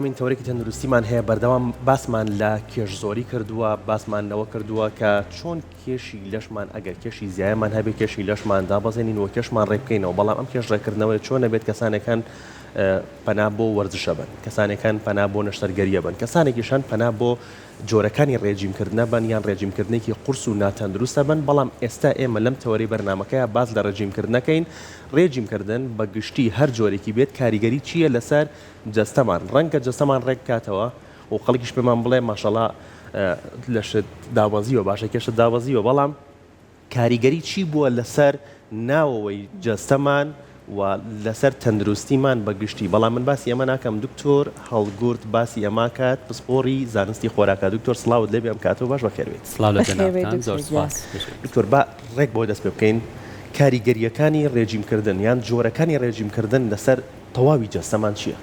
من تەورێکی تەندروستیمان هەیە بەردەوام باسمان لە کێشزۆری کردووە باسمانەوە کردووە کە چۆن کێشی لەشمان ئەگەر کێشی زیایەمان هەبێت کێشی لەشمان دابەزێنین و کێشمان ڕێبکەینەوە بەڵام ئەم کێش ڕێکردنەوەی چۆن نەبێت کەسانێکان پەنا بۆ وەرزشە بن کەسانێکان پەنا بۆ نەشتەرگەریە بن کەسانێکیشان پەنا بۆ جۆرەکانی ڕێژیمکردنە بن یان ڕێژیمکردنێکی قورس و ناتەندروستە بن بەڵام ئێستا ئێمە لەم تەوەری بەرنامەکەیە باز لە ڕێژیمکردنەکەین ڕێژیمکردن بە گشتی هەر جۆرێکی بێت کاریگەری چییە لەسەر جەستەمان ڕەنگە جەستەمان ڕێک بکاتەوە و خەڵکیش پێمان بڵێ ماشەڵا لەشت داوەزیوە باشە کێشت داوەزیوە بەڵام کاریگەری چی بووە لەسەر ناوەوەی جەستەمان و لەسەر تەندروستیمان بەگشتی بەڵام من باسی ئەمە ناکەم دکتۆر هەڵگورد باسی ئەما کات پسپۆری زانستی خۆراکە دکتۆر سڵاوت لێبێ ئەم کاتەوە باش بەخێربێت دکتۆر با ڕێک بۆ دەست پێ بکەین کاریگەریەکانی ڕێژیمکردن یان جۆرەکانی ڕێژیمکردن لەسەر تەواوی جەستەمان چییە؟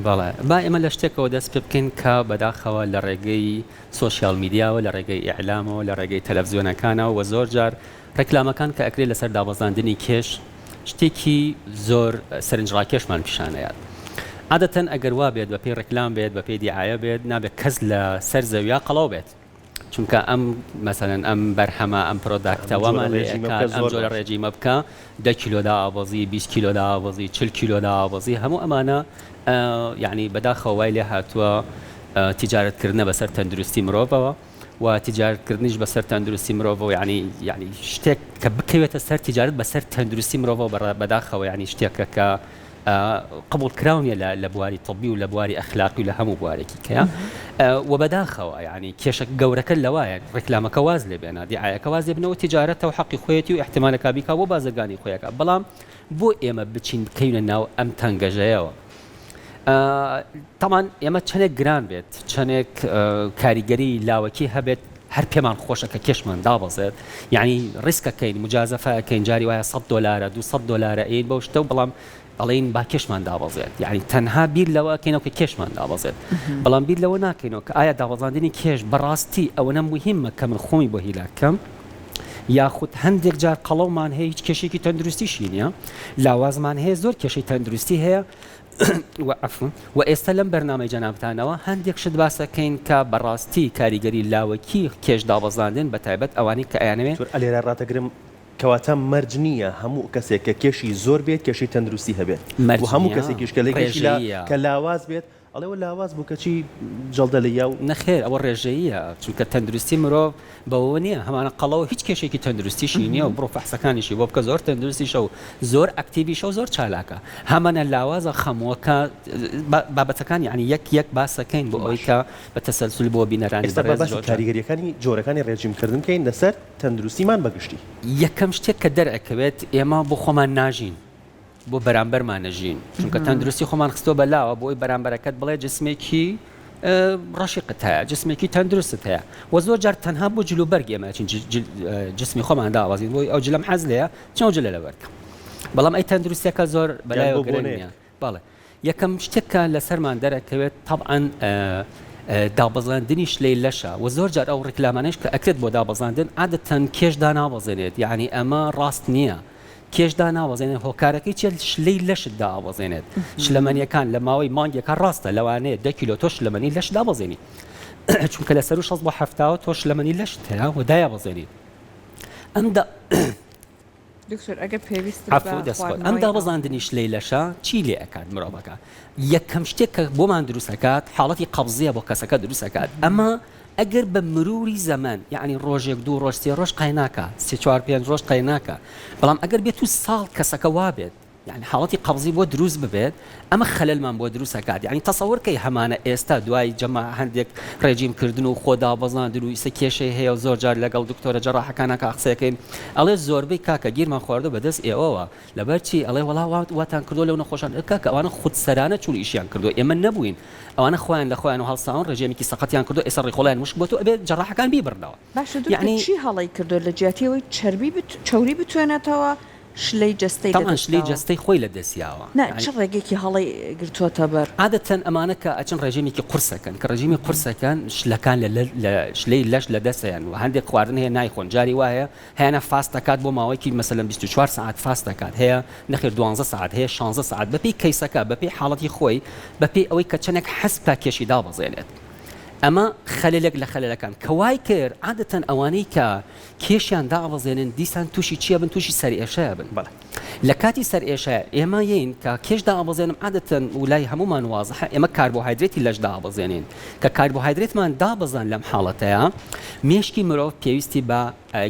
بەڵێ با ئێمە لە شتێکەوە دەست پێ بکەین کە بەداخەوە لە ڕێگەی سۆسیال میدیاوە لە ڕێگەی ئیعلامەوە لە ڕێگەی تەلەڤیزیۆنەکانەوە و زۆر جار ڕێکلامەکان کە ئەکرێت لەسەر دابەزاندنی کێش شتێکی زۆر سەرنجڕاکێشمان پیشانەیە عادەتەن ئەگەر وا بێت بە پێی ڕێکلام بێت بە پێی دیعایە بێت نابێت کەس لە سەر زەویا قەڵاو بێت چونکە ئەم مەسەلەن ئەم بەرهەمە ئەم پرۆداکتەوەمان ئەم جۆرە ڕێژیمە بکە 10 کیلۆدا ئاوازی 20 کیلۆدا ئاوازی 40 کیلۆدا ئاوازی هەموو ئەمانە یعنی بەداخەوە وای لێ هاتووە تیجارەتکردنە بەسەر تەندروستی مرۆڤەوە و تیجارەتکردنیش بەسەر تەندروستی مرۆڤەوە یعنی شتێک کە بکەوێتە سەر تیجارەت بەسەر تەندروستی مرۆڤەوە بەداخەوە یعنی شتێکە کە قبول کراونیە لە بواری طبی و لە بواری ئەخلاقی و لە هەموو بوارێکی کەیە و بەداخەوە یعنی کێشە گەورەکە لەوایە ڕێکلامەکە واز لێ بێنە دیعایەکە واز لێ بنەوە تیجارەتەوە حەقی خۆیەتی و احتیمالەکە بیکا بۆ بازرگانی خۆیەکە بەڵام بۆ ئێمە بچین بکەینە ناو ئەم تەنگەژەیەوە تامان ئێمە چەندێک گران بێت چەندێک کاریگەری لاوەکی هەبێت هەر پێمان خۆشە کە کێشمان دابەزێت یعنی ڕیسکەکەین مجازەفەکەین جاری وایە $100 $200 ئین بەو شتە و بەڵام ئەڵێن با کێشمان دابەزێت یعنی تەنها بیر لەوە کەینەوە کە کێشمان دابەزێت بەڵام بیر لەوە ناکەینەوە کە ئایا دابەزاندنی کێش بەڕاستی ئەوەنە مهمە کە من خۆمی بۆ هیلاکەم یاخود هەندێک جار قەڵەومان هەیە هیچ کێشێکی تەندروستیشی نییە لاوازمان هەیە زۆر کێشەی تەندروستی هەیە و ئێستا لەم بەرنامەی جەنابتانەوە هەندێک شت باسەکەین کە بەڕاستی کاریگەری لاوەکی کێش دابەزاندن بە تایبەت ئەوانەی کە ئەیانەوێت ئەلێرە ڕاتەگرم کەواتە مەرج نییە هەموو کەسێک کە کێشی زۆر بێت کێشی تەندروستی هەبێت و هەموو کەسێکیش کە لاواز بێت ئەڵێەوە لاواز بوو کەچی جەڵدە لە یا و نەخێر ئەوە ڕێژەیە چونکە تەندروستی مرۆڤ بەوە نییە هەمانە قەڵەوە هیچ کێشێکی تەندروستیشی نییە و بڕۆ فەحسەکانیشی بۆ بکە زۆر تەندروستیشە و زۆر ئەکتیڤیشە و زۆر چالاکە هەمانە لاوازە خەمووەکە بابەتەکان یعنی یەک باسەکەین بۆ ئەوەی کە بە تەسەلسل بۆ بینەرانی کاریگەریەکانی جۆرەکانی ڕێژیمکردن بکەین لەسەر تەندروستیمان بەگشتی یەکەم شتێک کە دەرئەکەوێت ئێمە بۆ خۆمان ناژین بۆ بەرامبەرمان نەژین چونکە تەندروستی خۆمان خستۆ بەلاوە بۆی بەرامبەرەکەت بڵێ جسمێکی ڕەشیقت هەیە جسمێکی تەندروست هەیە و زۆر جار تەنها بۆ جلوبەرگ ئێمەچین جسمی خۆمان داوازین بۆی ئەو جلەم حەز لێیە چەند جلە لەبەرکە بەڵام ئەی تەندروستیەکە زۆر بەلایەوە گرنگ نییە بەڵێ یەکەم شتێکە لەسەرمان دەرەکەوێت طبعاً دابەزاندنیش لێی لەشە و زۆر جار ئەو ڕێکلامانەش کە ئەکرێت بۆ دابەزاندن عادەتەن کێشدا نابەزێنێت یعنی ئەمە ڕاست نییە کێشدا ناوەزێنێت هۆکارەکەی چێت شلەی لەشتدا ئاوەزێنێت شلەمەنیەکان لە ماوەی مانگێکە ڕاستە لەوانەیە 10 کیلۆ تۆ شلەمەنی لەش دابەزێنی چونکە لە سەر و 60 بۆ 70 تۆ شلەمەنی لەشت هەیە و دایابەزێنی ئەم دابەزاندنی شلەی لەشە چی لێ ئەکات مرۆڤەکە یەکەم شتێک کە بۆمان دروستەکات حاڵەتی قەبزیە بۆ کەسەکە دروستەکات ئەمە ئەگەر بە مروری زەمان یعنی ڕۆژێک دوو ڕۆژ سێ ڕۆژ قایناکە 3-4-5 ڕۆژ قایناکە بەڵام ئەگەر بێت و ساڵ کەسەکە وا بێت یعنی حاڵەتی قەبزی بۆ دروست ببێت ئەمە خەلەلمان بۆ دروستەکات یعنی تەسەوورکەی هەمانە ئێستا دوای جەما هەندێک ڕێژیمکردن و خۆدابەزاندن و ئیسە کێشەی هەیە و زۆر جار لەگەڵ دکتۆرە جەڕاحەکانەکە قسەکەین ئەڵێ زۆربەی کاکە گیرمان خواردە بەدەست ئێوەوە لەبەرچی ئەڵێ وڵا واتان کردو لەو نەخۆشان کاکە ئەوانە خودسەرانە چون ئیشیان کردو ئێمە نەبووین ئەوانە خۆیان لە خۆیان و هەڵساون ڕێژێمێکی سەقەتیان کردو ئێستا ڕێخۆڵیان مشک بۆ تۆ ئەبێت جەڕاحەکان بیبڕنەوە یعنی چی هەڵی کردو لە جیاتیەوەی چربی چوری بتوێنێتەوە شلەی جستەی طبعا شلەی جستەی خۆی لە دەستیاوە چ ڕێگەیەکی هەڵی گرتووەتە بەر عادەتەن ئەمانە کە ئەچن ڕێژیمێکی قورسەکەن کە ڕێژیمی قورسەکەن شلەکان لە شلەی لەش لە دەستیان و هەندێک خواردن هەیە نایخۆن جاری وایە هەیەە فاست دەکات بۆ ماوەیەکی مەسەلەن 24 ساعت فاست دەکات هەیە نەخێر 12 ساعت هەیە 16 ساعت بەپێی کەیسەکە بەپێی حاڵەتی خۆی بەپێی ئەوەی کە چەندێک حەز تا کێشی دابەزێنێت ئەمە خەلێک لە خەلەکان کەوای کرد عادەتەن ئەوانەی کە کێشیان دابەزێنن دیسان تووشی چیە بن تووشی سەرئێشەیە بن لە کاتی سەرئێشە ئێمە یین کە کێش دابەزێنم عادەتەن ولای هەمومان وازەحە ئێمە کاربۆهایدرێتی لەش دابەزێنین کە کاربۆهایدرێتمان دابەزان لەم حاڵەتەیە مێشکی مرۆڤ پێویستی بە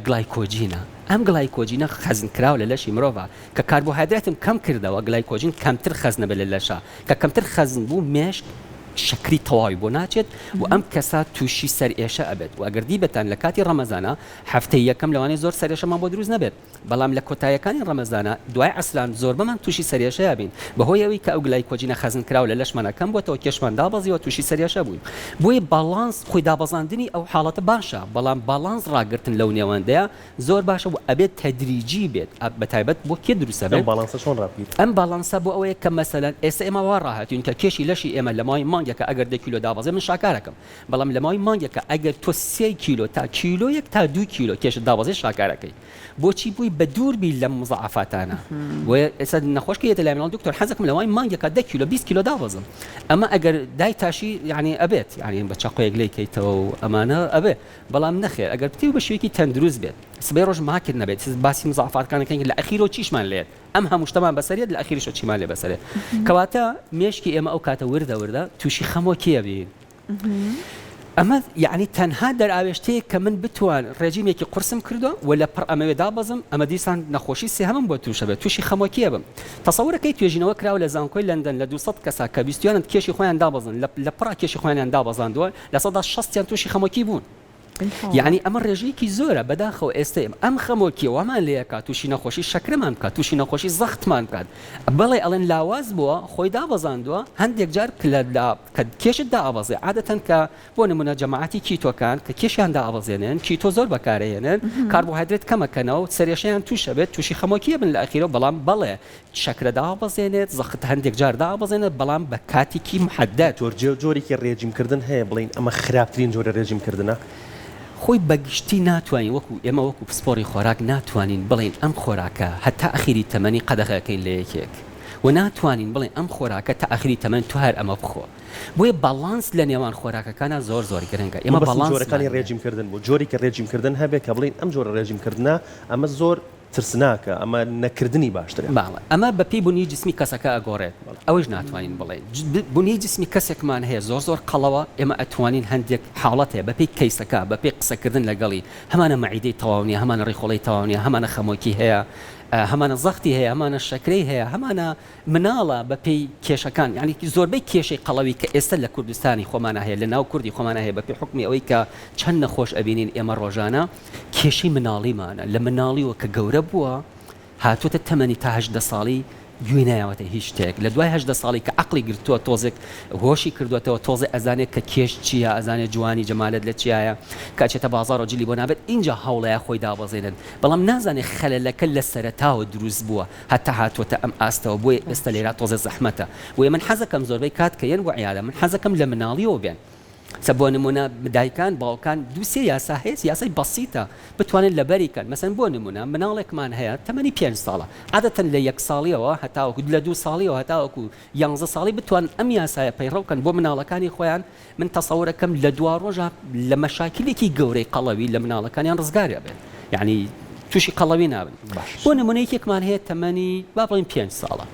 گلایکۆجینە ئەم گلایکۆجینە خەزنکراوە لە لەشی مرۆڤە کە کاربۆهایدرێتم کەم کردەوە گلایکۆجین کەمتر خەزنە بە لە لەشە کە کەمتر خەزن بوو مێشک شکری تەواوی بۆ ناچێت و ئەم کەسا تووشی سەرئێشە ئەبێت و ئەگەر دیبەتان لە کاتی ڕەمەزانە هەفتەی یەکەم لەوانەیە زۆر سەرێشەمان بۆ دروست نەبێت بەڵام لە کۆتاییەکانی ڕەمەزانە دوای عەسران زۆر بەمان تووشی سەرئێشەیە بین بەهۆی ئەوەی کە ئەو گلایکۆجینە خەزنکراوە لە لەشمانە کەم بۆتەوە کێشمان دابەزیەوە تووشی سەرئێشە بووین بۆیە باڵانس خۆی دابەزاندنی ئەو حاڵەتە باشە بەڵام باڵانس ڕاگرتن لەو نێوەندەیە زۆر باشە و ئەبێت تەدریجی بێت بەتایبەت بۆ کێ دروستە بێت ئەم باڵانسە بۆ ئەوەیە کە مەسەلەن ئێستا ئێمە وا ڕاهاتوین کە کێشی لەشی ئێمە لە مای مانگێکە ئەگەر 2 کیلۆ دابەزێ من شاکارەکەم بەڵام لە مای مانگێکە ئەگەر تۆ 3 کیلۆ تا کیلۆ 1 تا 2 کیلۆ کێشت دابەزێ شاکارەکەی بۆچی بووی بە دوور بی لەم مزعفاتانە و ئێستا نەخۆشکە لای مناڵ دکتۆر حەزەکەم لە مای مانگێکە 10 کیلۆ 20 کیلۆ دابەزم ئەمە ئەگەر دای تاشی یعنی ئەبێت یعنی بە چاقۆیەک لێ کەیتەوە و ئەمانە ئەبێ بەڵام نەخێر ئەگەر بتی بە شوێکی تەندروست بێت سبەی ڕۆژ ماکرد نەبێت باسی مزعفاتەکانەکەین لە ئەخیرۆ چیشمان لێت ئەم هەموو شتەمان بەسەرێت لە ئەخیرشۆ چیمان لێ بەسەرێت کەواتە مێشکی ئێمە ئەو کاتە وردە تووشی خەمۆکیە بین ئەمە یعنی تەنها دەرئاوێشتەیە کە من بتوان ڕێژیمێکی قورسم کردووە و لە پڕ ئەمەوێ دابەزم ئەمە دیسان نەخۆشی سێهەمم بۆ تووشە بێت تووشی خەمۆکیە بم تەسەورەکەی توێژینەوە کراوە لە زانکۆی لەندەن لە 200 کەسا کە بیستیانت کێشی خۆیان دابەزن لە پڕ کێشی خۆیان دابەزاندووە لە 160 تووشی خەمۆکی بوون یعنی ئەمە ڕێژەیەکی زۆرە بەداخەوە ئێستا ئەم خەمۆکیەوەمان لێەکە تووشی نەخۆشی شەکرمان بکات تووشی نەخۆشی زەختمان بکات بەڵێ ئەڵێن لاواز بووە خۆی دابەزاندووە هەندێک جار کە کێشت دابەزێ عادەتەن کە بۆ نمونە جەماعەتی کیتۆکان کە کێشیان دابەزێنن کیتۆ زۆر بەکارهێنن کاربۆهایدرێت کەمەکەنەوە سەرێشەیان تووشە بێت تووشی خەمۆکیە بن لە ئەخیرەوە بەڵام بەڵێ شەکرە دابەزێنێت زەخت هەندێک جار دابەزێنێت بەڵام بە کاتێکی محەدەد جۆرێکی ڕێژیمکردن هەیە بڵین ئەمە خراپترین جۆرە ڕێژیمکردنە خۆی بەگشتی ناتوانین وەکو ئێمە وەکو پسپۆری خۆراک ناتوانین بڵین ئەم خۆراکە هەتا ئەخیری تەمەنی قەدەغەکەین لە یەکێک و ناتوانین بڵین ئەم خۆراکە تا ئەخیری تەمەن تو هەر ئەمە بخۆ بۆیە باڵانس لە نێوان خۆراکەکانە زۆر گرنگە ئێمە باڵانسەکانی ڕێژیمکردن بۆ جۆری کە ڕێژیمکردن هەبێت کە بڵین ئەم جۆرە ڕێژیمکردنە ئەمە زۆر ترسناکە ئەمە نەکردنی باشترە ئەمە بەپی بوونی جسمی کەسەکە ئەگۆڕێت ئەوەش ناتوانین بڵێ بوونی جسمی کەسێکمان هەیە زۆر قەڵەوە ئێمە ئەتوانین هەندێک حاڵەت هەیە بەپی کەیسەکە بەپی قسەکردن لەگەڵی هەمانە مەعیدەی تەواونیە هەمانە ڕێخۆڵی تەواونیە هەمانە خەمۆکی هەیە هەمانە زەختی هەیە هەمانە شەکرەی هەیە هەمانە مناڵە بەپێی کێشەکان یعنی زۆربەی کێشەی قەڵەوی کە ئێستا لە کوردستانی خۆمانە هەیە لە ناو کوردی خۆمانە هەیە بەپێی حکمی ئەوەی کە چەند نەخۆش ئەبینین ئێمە ڕۆژانە کێشی مناڵیمانە لە مناڵیەوە کە گەورە بووە هاتووەتە تەمەنی تا 18 ساڵی گوێ نایەوەتە هیچ شتێک لە دوای 18 ساڵی کە عەقڵی گرتووە تۆزێک هۆشی کردوێتەوە تۆزێ ئەزانێت کە کێش چییە ئەزانێت جوانی جەمالەت لە چیایە کاچێتە بازاڕ و جلی بۆ نابێت اینجا هەوڵەیە خۆی دابەزێنن بەڵام نازانێت خەلەلەکە لە سەرەتاوە دروست بووە هەتا هاتووەتە ئەم ئاستەوە بۆیە ئێستا لێرە تۆزە زەحمەتە بۆیە من حەزەکەم زۆربەی کات کە یەن وعیادە من حەزەکەم لە مناڵیەوە بێن بۆ نمونە دایکان باوکان دووسێ یاسا هەیە یاسای بەسیتە بتوانن لەبەریکەن مەسەن بۆ نمونە مناڵێکمان هەیە تەمەنی 5 ساڵە عادەتەن لە 1 ساڵیەوە هەتاوەکو لە 2 ساڵیەوە هەتاوەکو 11 ساڵی بتوان ئەم یاسایە پەیڕەوکەن بۆ مناڵەکانی خۆیان من تەسەورەکەم لە دوا ڕۆژە لە مەشاکلێکی گەورەی قەڵەوی لە مناڵەکانیان ڕزگارە بێت یعنی تووشی قەڵەوی نابن بۆ نمونەیەکێکمان هەیە تەمەنی با بڵین 5 ساڵە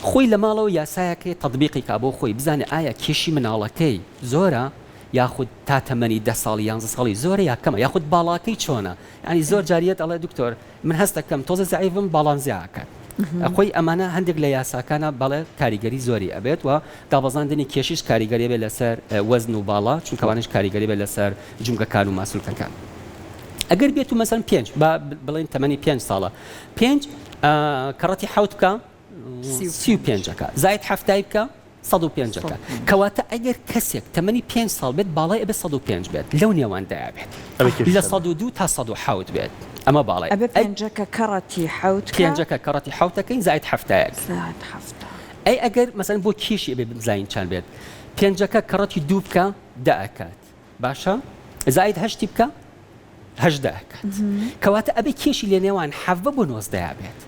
خۆی لە ماڵەوە یاسایەکەی تەطبیقی کا بۆ خۆی بزانێ ئایا کێشی مناڵەکەی زۆرە یاخود تا تەمەنی 10 ساڵی 11 ساڵی زۆرە یا کەمە یاخود باڵاکەی چۆنە ینی زۆر جاریەت ئەڵێ دکتۆر من هەست دەکەم تۆزە زەعیفم باڵان زیاکات خۆی ئەمانە هەندێک لە یاساکانە بەڵێ کاریگەری زۆری ئەبێت و دابەزاندنی کێشیش کاریگەری بێت لەسەر وەزن و باڵا چونکەوانش کاریگەری بێت لەسەر جونگەکان و ماسوولکەکان ئەگەر بێت و مەسەن 5 با بڵێن تەمەنی 5 ساڵە 5 کەڕەتی حوت بکە 35ەکە زایت هەفتای بکە 105ەکە کەواتە ئەگەر کەسێک تەمەنی 5 ساڵ بێت باڵای ئەبێت 105 بێت لەو نێواندا بێت لە 102 تا 107 بێت ئەمە باڵێ ئەبێ پێنجەکە کەڕەتی حەوت پێنجەکە کەڕەتی حوتەکەین زایت هەفتەیەک زائد هەفتە ئەی ئەگەر مەسەن بۆ کێشی ئەبێ بزین چەند بێت پێنجەکە کەڕەتی دوو بکە دەکات باشە زایت هەشتی بکە هەشدا ئەکات کەواتە ئەبێ کێشی لێ نێوان حەڤە بۆ 19 بێت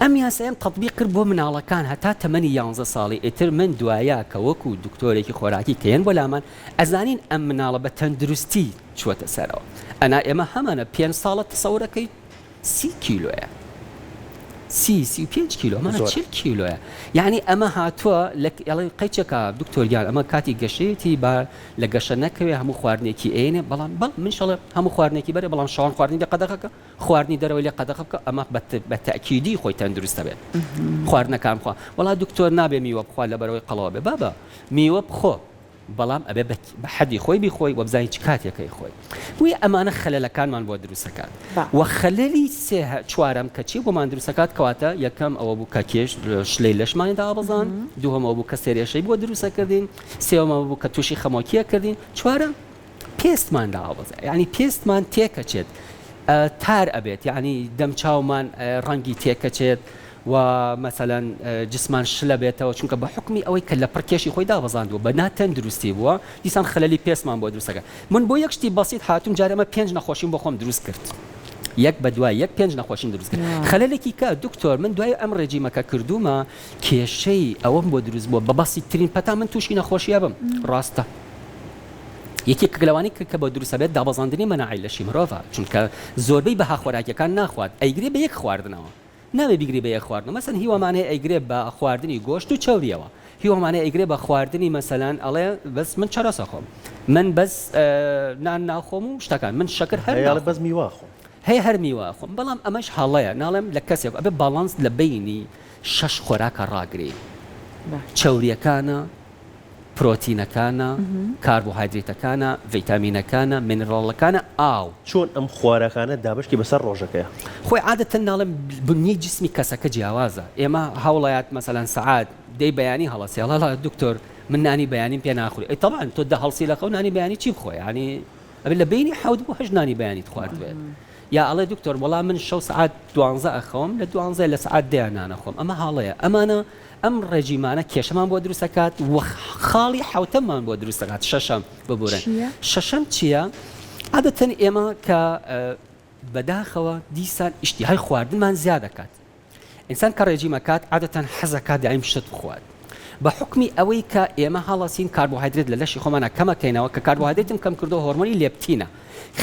ئەم یاسەیەم تەطبیق کرد بۆ مناڵەکان هەتا تەمەنی 11 ساڵی ئیتر من دوایە کە وەکو دکتۆرێکی خۆراکی کەیەن بۆ لامان ئەزانین ئەم مناڵە بە تەندروستی چوەتە سەرەوە ئەنا ئێمە هەمانە 5 ساڵە تەسەورەکەی 30 کیلۆیە 35 کیلۆ ئەمە 40 کیلۆیە یعنی ئەمە هاتووە لە قەیچەکە دکتۆریان ئەمە کاتی گەشەیەتی با لە گەشە نەکەوێ هەموو خواردنێکی ئێنێ بەڵام بەڵ منشڵە هەموو خواردنێکی بەرێ بەڵام شەوان خواردنی لە قەدەغەکە خواردنی دەرەوەی لێ قەدەغەکە ئەمە بە تەئکیدی خۆی تەندروستە بێت خواردنەکان خوا وڵا دکتۆر نابێ میوە بخوا لە بەرەوەی قەڵەوە بێ بابە میوە بخۆ بەڵام ئەبێ بە حەدی خۆی بیخۆی و بزانین چ کاتێکەکەی خۆی بووی ئەمانە خەلەلەکانمان بۆ دروستەکات و خەلەلی چوارەم کە چی بۆمان دروستەکات کەواتە یەکەم ئەوە بوو کە کێش شلەی لەشمانی دابەزان دووهەمەوە بوو کە سێرێشەی بۆ دروستەکردین سێوەمەوە بوو کە تووشی خەمۆکیە کردین چوارەم پێستمان دابەزە یعنی پێستمان تێکەچێت تار ئەبێت یعنی دەمچاومان ڕەنگی تێکەچێت و مثلا جسمان شلە بێتەوە چونکە بە حکمی ئەوەی کە لە پڕکێشی خۆی دابەزاندووە بە ناتەندروستی بووە دیسان خەلەلی پێسمان بۆ دروستەکە من بۆ یەک شتی بەسیط هاتووم جارەمە 5 نەخۆشیم بۆ خۆم دروست کرد یەک بە دوای یەک 5 نەخۆشیم دروست کرد خەلەلێکی کە دکتۆر من دوای ئەم ڕێجیمەکە کردومە کێشەی ئەوەم بۆ دروست بووە بە بەسیطترین پەتا من تووشی نەخۆشیە بم ڕاستە یەکێک گەلەوانی کە بۆ دروستە بێت دابەزاندنی مەناعی لەشی مرۆڤە چونکە زۆربەی بەها خۆراکیەکان ناخوات ئەیگرێ بە یەک خواردنەوە نابێ بیگری بە یەک خواردن مەسەن هیوامانەیە ئەیگرێ بە خواردنی گۆشت و چاوریەوە هیوامانەیە ئەیگرێ بە خواردنی مەسەلەن ئەڵێ بەس من چارەسە خۆم من بەس نان ناخۆم و شتەکان من شەکر هەر بەس میوە خۆم هەیە هەر میوە خۆم بەڵام ئەمەش هەڵەیە ناڵێم لە کەسێک ئەبێ باڵانس لە بینی 6 خۆراکە ڕاگری چاوریەکانە پرۆتینەکانە کاربۆهایدرێتەکانە ڤیتامینەکانە مینرەڵەکانە ئاو چۆن ئەم خوارەکانە دابشکی بەسەر ڕۆژەکەیە خۆی عادەتەن ناڵێم بنیەی جسمی کەسەکە جیاوازە ئێمە هەوڵایەت مەسەلەن سەعات دەی بەیانی هەڵەسی هەڵا دکتۆر من نانی بەیانیم پێ ناخوری ئەی تەبعاً تۆ دە هەڵسی لە خەو نانی بەیانی چی بخۆی ینی ئەبێ لە بینی حەوت بوو هەژ نانی بەیانیت خواردوێت یا ئەڵێ دکتۆر وەڵام من 6 ساعات 12 ئەخەوم لە 12 لە ساعات دەیان نانەخۆم ئەمە هاڵەیە ئەمانە ئەم ڕێژیمانە کێشەمان بۆ دروستەکات و خاڵی حوتەمان بۆ دروستەکات شەشەم ببورن شەشەم چییە؟ عادەتەن ئێمە کە بەداخەوە دیسان ئیشتیهای خواردنمان زیاد دەکات ئینسان کە ڕێژیمەکات عادەتەن حەزەکات دائیم شت بخوات بە حکمی ئەوەی کە ئێمە هەڵەسین کاربۆهایدرێت لە لەشی خۆمانە کەمەکەینەوە کە کاربۆهایدرێتم کەم کردو هۆرمۆنی لێپتینە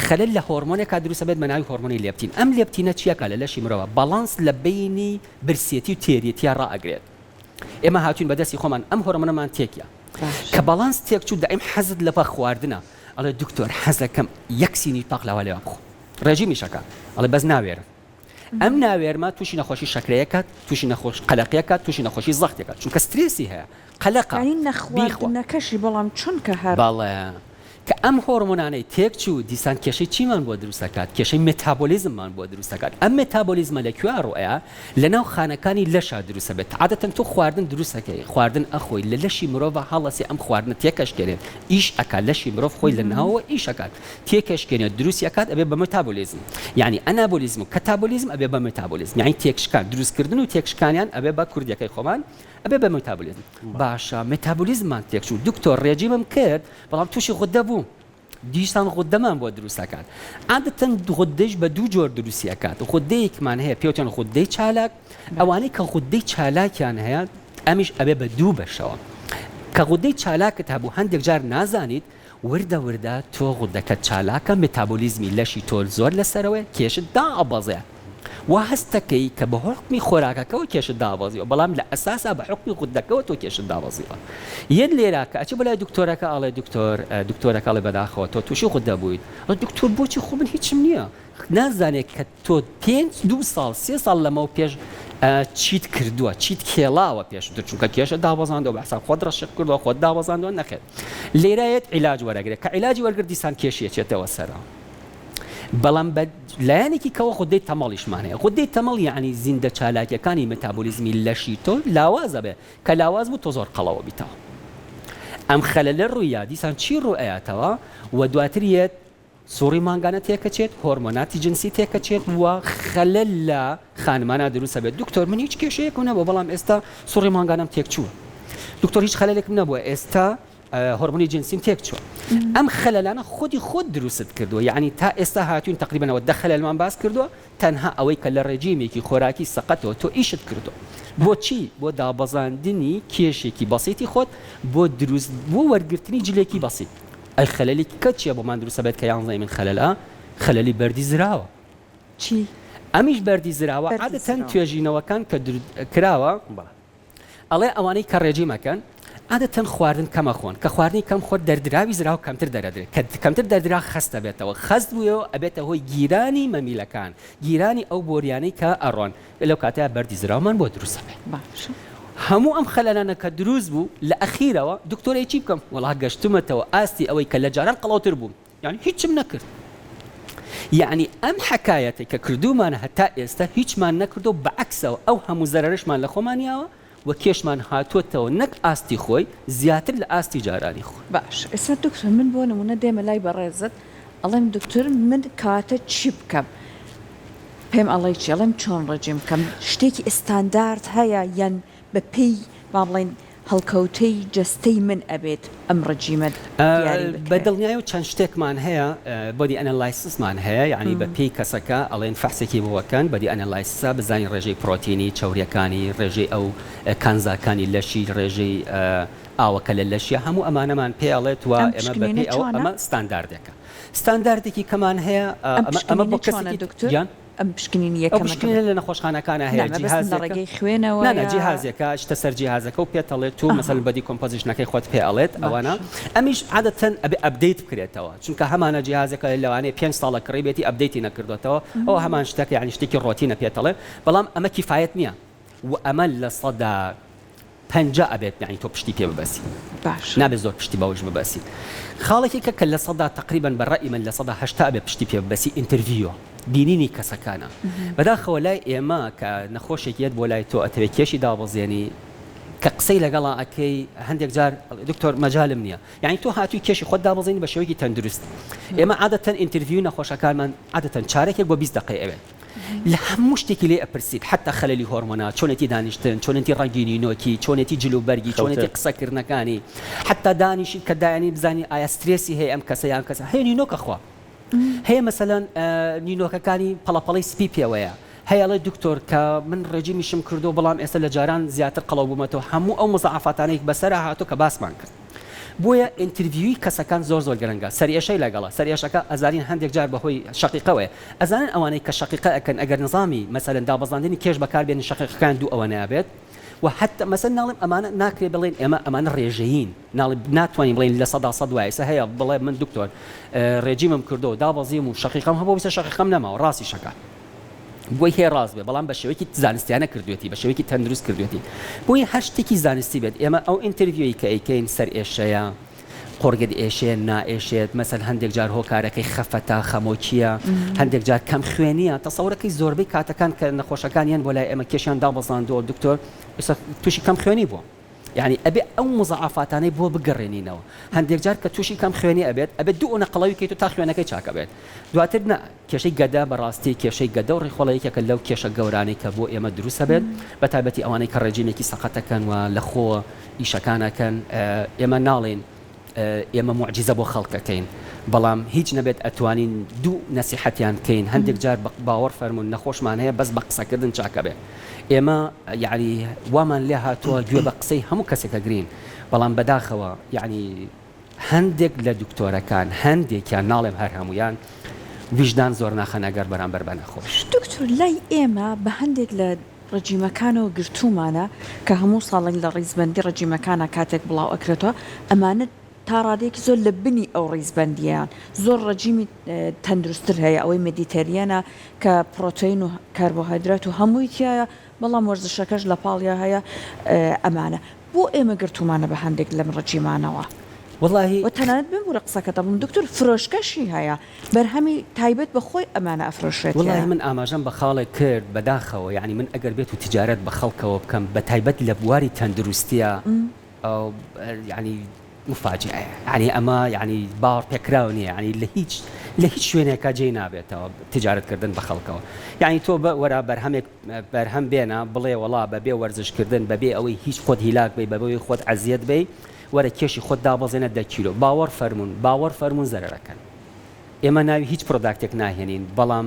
خەلل لە هۆرمۆنێکا دروستە بێت بە ناوی هۆرمۆنی لێپتین ئەم لێپتینە چیەکە لە لەشی مرۆڤە باڵانس لە بینی برسێتی و تێریەتیا ڕائەگرێت ئێمە هاتوین بەدەستی خۆمان ئەم هۆرمۆنەمان تێکیە کە باڵانس تێک چوو دائیم حەزت لە بە خواردنە ئەڵێ دکتۆر حەزەکەم یەک سینی پاقلاوە لێوە بخۆ ڕێژیمیشەکە ئەڵێ بەس ناوێرە ئەم ناوێرمە تووشی نەخۆشی شەکرەیەکات تووشی نەخۆش قەلەقیەکات تووشی نەخۆشی زەختێکات چونکە سترێسی هەیە قەلەقە نەخواردنەکەشی بەڵام چونکە هەر باڵێ کە ئەم هۆرمۆنانەی تێک چوو دیسان کێشەی چیمان بۆ دروستەکات کێشەی مێتابۆلیزممان بۆ دروستەکات ئەم مێتابۆلیزمە لەکوێ ڕۆیە لەناو خانەکانی لەشا دروستە بێت عادەتەن تۆ خواردن دروستەکەی خواردن ئەخۆی لە لەشی مرۆڤ هەڵەسی ئەم خواردنە تێکەشکێنێت ئیش ئەکات لەشی مرۆڤ خۆی لە ناوەوە ئیشەکات تێکەشکێنێت دروستیەکات ئەبێ بە مێتابۆلیزم یعنی ئەنابۆلیزم و کەتابۆلیزم ئەبێ بە مێتابۆلیزم یعنی تێکشکان دروستکردن و تێکشکانیان ئەبێ بە کوردیەکەی خۆمان ئەبێ بە مێتابۆلیزم باشە مێتابۆلیزممان تێک چوو دکتۆر ڕێجیمم کرد بەڵام تووشی غودە بوو دیسان غودەمان بۆ دروستەکات عادەتەن غودەش بە دوو جۆر دروستیەکات غودەیەکمان هەیە پێوتیان غودەی چالاک ئەوانەی کە غودەی چالاکیان هەیە ئەمیش ئەبێ بە دوو بەشەوە کە غودەی چالاکت هەبوو هەندێک جار نازانیت وردە وردە تۆ غودەکە چالاکە مێتابۆلیزمی لەشی تۆ زۆر لەسەرەوەی کێشت دائەبەزێ و هەستەکەی کە بە حکمی خۆراکەکەەوە کێشت دابەزیەوە بەڵام لە ئەساسا بە حکمی غودەکەەوە تۆ کێشت دابەزیەوە یەک لێرە کە ئەچی بەلای دکتۆرەکە ئاڵێ دکتۆرەکە ئاڵێ بەداخەوە تۆ تووشی غودە بوویت دکتۆر بۆچی خۆ من هیچم نییە نازانێت کە تۆ 2 ساڵ 3 ساڵ لەمەوە پێش چیت کردووە چیت کێڵاوە پێشتر چونکە کێشە دابەزاندەوە بەحساب خۆت ڕەشت کردووە خۆت دابەزاندەوە نەخێت لێرایەت عیلاج وەرەگرێت کە عیلاجی وەرگرت دیسان کێشیەچێتەوە سەرا بەڵام بە لایەنێکی کەەوە خودەی تەمەڵیشمانەیە خودەی تەمەڵ یعنی زیندە چالاکیەکانی مێتابۆلیزمی لەشی تۆ لاوازە بێ کە لاواز بوو تۆ زۆر قەڵەوە بیتەوە ئەم خەلەلە ڕوویە دیسان چی ڕوئەتەوە و دواتریت سوڕی مانگانە تێکەچێت هۆرمۆناتی جنسی تێکەچێت وە خەلەل لە خانمانە دروستە بێت دکتۆر من هیچ کێشەیەک نەبوو بەڵام ئێستا سوڕی مانگانم تێکچووە دکتۆر هیچ خەلەلێکم نەبووە ئێستا هۆرمۆنی جنسیم تێکچووە ئەم خەلەلانە خۆت دروست کردووە یعنی تا ئێستا هاتوون تقریبانەوە دە خەلەلمان باس کردووە تەنها ئەوەی کە لە ڕێژیمێکی خۆراکی سەقەتەوە تۆ ئیشت کردو بۆچی بۆ دابەزاندنی کێشێکی بەسیتی خۆت بۆ دروست بۆ وەرگرتنی جلێکی بەسیت ئەی خەلەلی کەچیە بۆمان دروستە بێت کە یانزەی من خەلەلە خەلەلی بەردی زراوە چی ئەمیش بەردی زراوە عادەتەن توێژینەوەکان کە کراوە ئەڵێ ئەوانەی کە ڕێژیمەکەن عادەتەن خواردن کەمە خۆن کە خواردنی کەم خۆت دەردراوی زراوە کەمتر دەردرێت کە کەمتر دەردرا خەستە بێتەوە خەست بووەوە ئەبێتە هۆی گیرانی مەمیلەکان گیرانی ئەو بۆریانەی کە ئەڕۆن لەو کاتەیە بەردی زراومان بۆ دروستە بێت باش هەموو ئەم خەلەلانە کە دروست بوو لە ئەخیرەوە دکتۆرێکی چی بکەم وەڵا گەشتمەتەوە ئاستی ئەوەی کە لە جاران قەڵاوتر بووم یعنی هیچم نەکرد یعنی ئەم حکایەتی کە کردومانە هەتا ئێستا هیچمان نەکردو بەعکسەوە ئەو هەموو زەرەرشمان لە خۆمانیاوە و کێشمان هاتووەتەوە نەک ئاستی خۆی زیاتر لە ئاستی جارانی خۆ باش ئێستا دکتۆر من بۆ نمونە دێمە لای بەڕێزت ئەڵێم دکتۆر من کاتە چی بکەم پێم ئەڵێ چی ئەڵێم چۆن ڕێجیم بکەم شتێکی ئستاندارد هەیە یان بە پێی با بڵێن هەڵکەوتەی جەستەی من ئەبێت ئەم ڕەجیمە بە دڵنیایی و چەند شتێکمان هەیە بۆدی ئەنەلایسسمان هەیە یعنی بە پێی کەسەکە ئەڵێن فەحسێکی بۆوەکەن بەدی ئەنەلایسسا بزانین ڕێژەی پرۆتینی چاوریەکانی ڕێژەی ئەو کانزاکانی لەشی ڕێژەی ئاوەکە لە لەشیە هەموو ئەمانەمان پێڵێت و ئێمە بە پێی ئەو ئەمە ستانداردێکە ستانداردێکی کەمان هەیە ئەمە بۆ کەسێکی دکتۆر ئەم پشکنینی یەکەم پشکنینە لە نەخۆشخانەکانە هەیە جیهازەکەی خوێنەوە نانە جیهازێکە شتە سەر جیهازەکە و پێتەڵێت تو مەسەڵەن بەدی کۆمپۆزیشنەکەی خۆت پێ ئەڵێت ئەوانە ئەمیش عادەتەن ئەبێ ئەپدەیت بکرێتەوە چونکە هەمانە جیهازەکە لەوانەیە 5 ساڵە کڕی بێتی ئەپدەیتی نەکردوێتەوە ئەو هەمان شتێک یعنی شتێکی ڕۆتینە پێتەڵێ بەڵام ئەمە کیفایەت نییە و ئەمە لە سەدا 50 ئەبێت یعنی تۆ پشتی پێ ببەسی باش نابێت زۆر پشتی بەوەش ببەسی خاڵێکی کە لە سەدا تقریبا بەڕای من لە سەدا 80 ئەبێت پشتی پێ ببەسی ئینتەرویۆ بینینی کەسەکانە بەداخەوە لای ئێمە کە نەخۆشێکیت بۆ لای تۆ ئەتەوێت کێشی دابەزێنی کە قسەی لەگەڵا ئەکەی هەندێک جار دکتۆر مەجالم نییە یعنی تۆ هاتووی کێشی خۆت دابەزێنی بە شێوەیەکی تەندروست ئێمە عادەتەن ئینتەرویو نەخۆشەکانمان عادەتەن چارێکێک بۆ 20 دقیقە ئەوێت لە هەموو شتێکی لێ ئەپرسیت حتا خەلەلی هۆرمۆنات چۆنێتی دانیشتن چۆنێتی ڕەنگینی نۆکی چۆنێتی جلوبەرگی چۆنێتی قسەکردنەکانی حتا دانیشت کە دایانی بزانی ئایا سترێسی هەیە ئەم کەسەیان کەسە هەیە نینۆکە خوا هەیە مەسەلەن نینۆکەکانی پەڵەپەڵی سپی پێوەیە هەیەڵێ دکتۆر کە من ڕێجیمیشم کردو بەڵام ئێستا لە جاران زیاتر قەڵەو بوومەتەوە هەموو ئەو مزعافاتانەیەک بەسەرا هاتۆ کە باسمان کرد بۆیە ئینتەرویوی کەسەکان زۆر گەرەنگە سەریێشەی لەگەڵە سەریێشەکە ئەزارین هەندێک جار بەهۆی شەقیقەوەیە ئەزانن ئەوانەی کە شەقیقە ئەکەن ئەگەر نظامی مەسەلەن دابەزاندنی کێش بەکاربێنن شەقیقەکان دوو ئەوە نابێت و حتى مثلا ناڵێم ئەمانە ناکرێ بڵێن ئەمانە ڕێژەیین ناتوانین بڵێن لە 100% وایسە هەیە بڵێ من دکتۆر ڕێجیمم کردو دابەزیم و شەقیقەم هەبوو بەسەر شەقیقەم نەماوە ڕاستی شەکە بۆی هەیە ڕاست بێ بەڵام بە شێوەیەکی زانستیانە کردوێتی بە شێوەیەکی تەندروست کردوێتی بۆی هەر شتێکی زانستی بێت ئێمە ئەو ئینتەرویۆی کە ئەیکەین سەر ئێشەیە قۆرگت ئێشێت نائێشێت مەسەل هەندێک جار هۆکارەکەی خەفەتە خەمۆکیە هەندێک جار کەم خوێنیە تەسەورەکەی زۆربەی کاتەکان کە نەخۆشەکانیان بۆ لای ئێمە کێشیان دابەزاندەوە دکتۆر تووشی کەم خوێنی بووە یعنی ئەبێ ئەو مزعافاتانەی بۆ بگەڕێنینەوە هەندێک جار کە تووشی کەم خوێنی ئەبێت دوو نەقڵەوی کەیت و تا خوێنەکەی چاکە بێت دواتر کێشەی گەدا بەڕاستی کێشەی گەدە و ڕێخۆڵەیەکێکە لەو کێشە گەورانەی کە بۆ ئێمە دروستە بێت بە تایبەتی ئەوانەی کە ڕێجینێکی سەقەتەکەن و لە خۆ ئیشەکانەکەن ئێمە ناڵێن ئێمە معجزە بۆ خەڵکەکەین بەڵام هیچ نەبێت ئەتوانین دوو نەسیحەتیان کەین هەندێک جار باوەڕ فەرمونون نەخۆشمان هەیە بەس بە قسەکردن چاکە بێ ئێمە یعنی وامان لێ هاتووە گوێ بە قسەی هەموو کەسێکە گرین بەڵام بەداخەوە یعنی هەندێک لە دکتۆرەکان هەندێکیان ناڵێم هەر هەمویان ویژدان زۆر ناخەنەگەر بەرامبەر بە نەخۆش دکتۆر لای ئێمە بە هەندێک لە ڕەجیمەکانەوە گرتومانە کە هەموو ساڵێک لە ڕیزبەندی ڕەجیمەکانە کاتێک بڵاو ئەکرێتەوە ئەمانە تا ڕادێکی زۆر لە بنی ئەو ڕیزبەندیان زۆر ڕەجیمی تەندروستتر هەیە ئەوەی مدیتەریانە کە پرۆتین و کاربۆهایدرات و هەمووی تایە بەڵام وەرزشەکەش لە پاڵیا هەیە ئەمانە بۆ ئێمە گرتومانە بە هەندێک لەم ڕەجیمانەوە والله وتەنانەت بمورە قسەکەتە بم دکتۆر فرۆشکەشی هەیە بەرهەمی تایبەت بە خۆی ئەمانە ئەفرۆشێت والله من ئاماژەم بە خاڵێک کرد بەداخەوە یعنی من ئەگەر بێت و تجارەت بە خەڵکەوە بکەم بە تایبەت لە بواری تەندروستیە یعنی مفاجئة يعني أما يعني باور بيكراوني يعني اللي لە هیچ شوێنێکە جێی نابێتەوە تجارەتکردن بە خەڵکەوە یعنی تۆ وەرە بەرهەم بێنە بڵێ وەڵا بەبێ وەرزشکردن بەبێ ئەوەی هیچ خۆت هیلاک بێ بەبەوەی خۆت عەزیەت بێ وەرە کێشی خۆت دابەزێنە 10 کیلۆ باوەڕ فەرمونون زەرەرەکەن ئێمە ناوی هیچ پرۆداکتێک ناهێنین بەڵام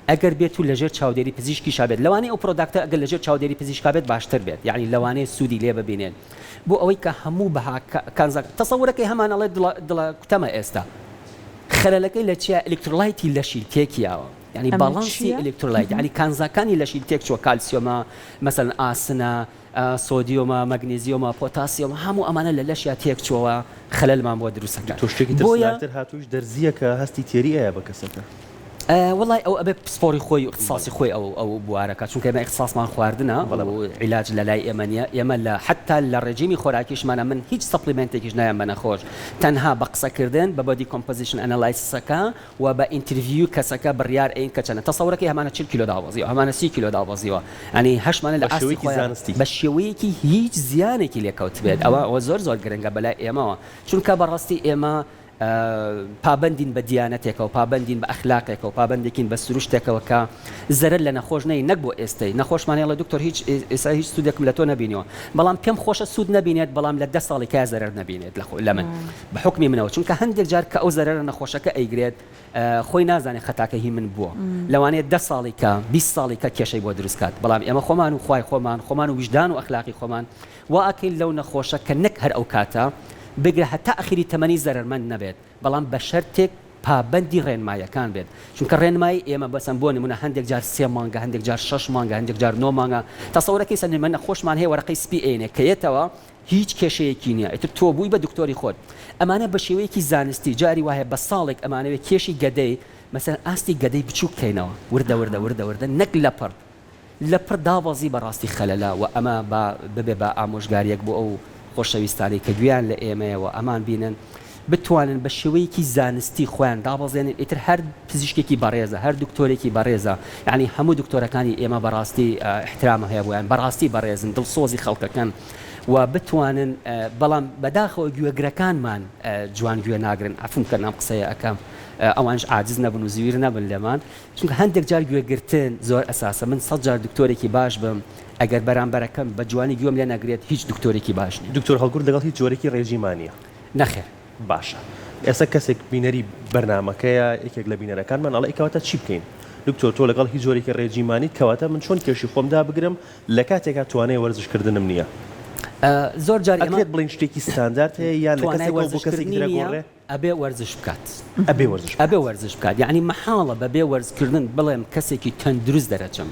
ئەگەر بێت و لەژێر چاودێری پزیشکی شابێت لەوانەیە ئەو پرۆداکتە ئەگەر لەژێر چاودێری پزیشکا بێت باشتر بێت یعنی لەوانەیە سوودی لێ ببینێن بۆ ئەوەی کە هەموو بەها کانزاک تەسەورەکەی هەمان ئەڵێ دڵە کوتەمە ئێستا خەلەلەکەی لە چیە ئەلکترۆلایتی لەشی تێکیاوە یعنی باڵانسی ئەلکترۆلایت یعنی کانزاکانی لەشی تێک چوە کالسیۆمە مەسەڵەن ئاسنە سۆدیۆمە مەگنیزیۆمە پۆتاسیۆم هەموو ئەمانە لە لەشیا تێک چووەوە خەلەلمان بۆ دروستەکە تۆ شتێکی تر هاتووش دەرزیە کە هەستی تێری ئەیە بە کەسەکە وڵای ئەو ئەبێ سپۆری خۆی و اختصاصی خۆی ئەو بوارەکە چونکە ئێمە اختصاصمان خواردنە عیلاج لە لای ئێمە نیە ئێمە لە حتا لە ڕێژیمی خۆراکیشمانە من هیچ سەپلیمنتێکیش نایە بە نەخۆش تەنها بە قسەکردن بە بۆدی کۆمپۆزیشن ئەنالایسیسەکە و بە ئینترویو کەسەکە بڕیار ئەین کە چەنە تەسەورەکەی هەمانە 40 کیلۆ داوازیەوە هەمانە 30 کیلۆ داوازیەوە ینی هەشمانە لە ئاستی خۆیان بە شێوەیەکی هیچ زیانێکی لێکەوت بێت ئەوە زۆر گرنگە بەلای ئێمەوە چونکە بەڕاستی ئێمە پابندین بە دیانەتێکەوە پابندین بە ئەخلاقێکەوە و پابندێکین بە سروشتێکەوە کە زەرەر لە نەخۆش نەی نەک بۆ ئێستەی نەخۆشمانێڵە دکتۆر ئێستا هیچ سوودێکم لە تۆ نبینەوە بەڵام پێم خۆشە سوود نبینێت بەڵام لە 10 ساڵی کا زەرەر نبینێت لە من بە حکمی منەوە چونکە هەندێک جار کە ئەو زەرەرە نەخۆشەکە ئەیگرێت خۆی نازانێت خەتاکە هی من بووە لەوانەیە 10 ساڵی کە 20 ساڵی کە کێشەی بۆ دروستکات بەڵام ئێمە خۆمان و خوای خۆمان و وجدان و ئەخلاقی خۆمان وا ئەکەین لەو نەخۆشە کە نەک هەر ئەو کاتە بگرە هەتا ئەخیری تەمەنی زەرەرمەند نەبێت بەڵام بە شەرتێک پابندی ڕێنمایەکان بێت چونکە ڕێنمایی ئێمە بەسەم بۆ نمونە هەندێک جار 3 مانگە هەندێک جار 6 مانگە هەندێک جار 9 مانگە تەسەورەکەی سەرنمە نەخۆشمان هەیە وەرەقەی سپی ئێنێ کەیەتەوە هیچ کێشەیەکی نییە ئیتر تۆ بووی بە دکتۆری خۆت ئەمانە بە شێوەیەکی زانستی جاری وایە بە ساڵێک ئەمانەوێت کێشی گەدەی مەسەن ئاستی گەدەی بچوو بکەینەوە وردە نەک لەپڕ داوازی بەڕاستی خەلەلا و ئەمە ببێ بە ئامۆژگاریەک بۆ ئەو خۆشەویستانی کە گویان لە ئێمەیەوە ئەمان بینن بتوانن بە شێوەیەکی زانستی خۆیان دابەزێنن ئیتر هەر پزیشکێکی بەڕێزە هەر دکتۆرێکی بەڕێزە یعنی هەموو دکتۆرەکانی ئێمە بەڕاستی احترام هەیە بۆیان بەڕاستی بەڕێزن دڵسۆزی خەڵکەکەن و بتوانن بەڵام بەداخەوە گوێگرەکانمان جوان گوێ ناگرن ئەفم کە نام قسەیە ئەەکەم ئەوانش عاجز نەبن و زویر نەبن لێمان چونکە هەندێک جار گوێگرتن زۆر ئەساسە من 100 جار دکتۆرێکی باش بم ئەگەر بەرامبەرەکەم بە جوانی گوێم لێ نەگرێت هیچ دکتۆرێکی باش نیە دکتۆر هەڵگورد لەگەڵ هیچ جۆرێکی ڕێژیمانیە نەخێر باشە ئێستا کەسێک بینەری بەرنامەکەیە یەکێک لە بینەرەکانمان ئەڵێ ئیکەواتە چی بکەین دکتۆر تۆ لەگەڵ هیچ جۆرێکی ڕێژیمانی کەواتە من چۆن کێشی خۆمدا بگرم لە کاتێکا توانای وەرزشکردنم نییە زۆر جار ئەکرێت بڵین شتێکی ستاندارد هەیە یان لە کەسێک بۆ کەسێکی دەگۆڕێ ئەبێ وەرزش بکات ئەبێ وەرزش بکات یعنی مەحاڵە بەبێ وەرزکردن بڵێم کەسێکی تەندروست دەرەچم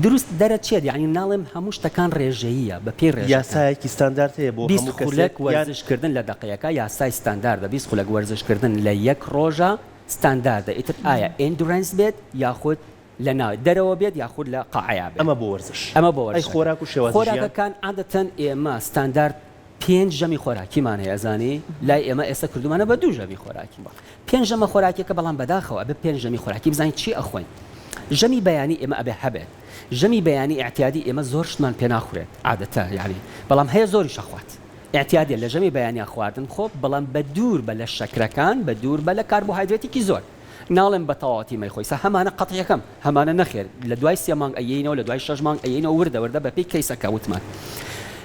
دروست دەرەچێت یعنی ناڵێم هەموو شتەکان ڕێژەیە بە پێ ڕێژە یاسایەکی ستاندارد هەیە بۆ هەموو کەسێک وەرزشکردن لە دقەیەکە یاسای ستانداردە 20 خولەک وەرزشکردن لە یەک ڕۆژە ستانداردە ئیتر ئایا ئێندورەنس بێت یاخود لە ناو دەرەوە بێت یاخود لە قاعەیە بێت ئەمە بۆ وەرزش ئەی خۆراک و شێوازی خۆراکەکان عادەتەن ئێمە ستاندارد 5 ژەمی خۆراکیمان هەیە زانی لای ئێمە ئێستا کردومانە بە 2 ژەمی خۆراکی 5 ژەمە خۆراکیەکە بەڵام بەداخەوە ئەبێ 5 ژەمی خۆراکی بزانین چی ئەخۆین ژەمی بەیانی ئێمە ئەبێ هەبێت ژەمی بەیانی اعتیادی ئێمە زۆر شتمان پێ ناخورێت عادەتە یعنی بەڵام هەیە زۆریش ئەخوات اعتیادی لە ژەمی بەیانی خواردن خۆ بەڵام بە دوور بە لە شەکرەکان بە دوور بە لە کاربۆهایدرێتێکی زۆر ناڵێن بە تەواوەتی مەیخۆی هەمانە قەتیەکەم هەمانە نەخێر لە دوای 3 مانگ ئەیینەوە لە دوای 6 مانگ ئەیینەوە وردە بە پێی کەیسەکە وتمان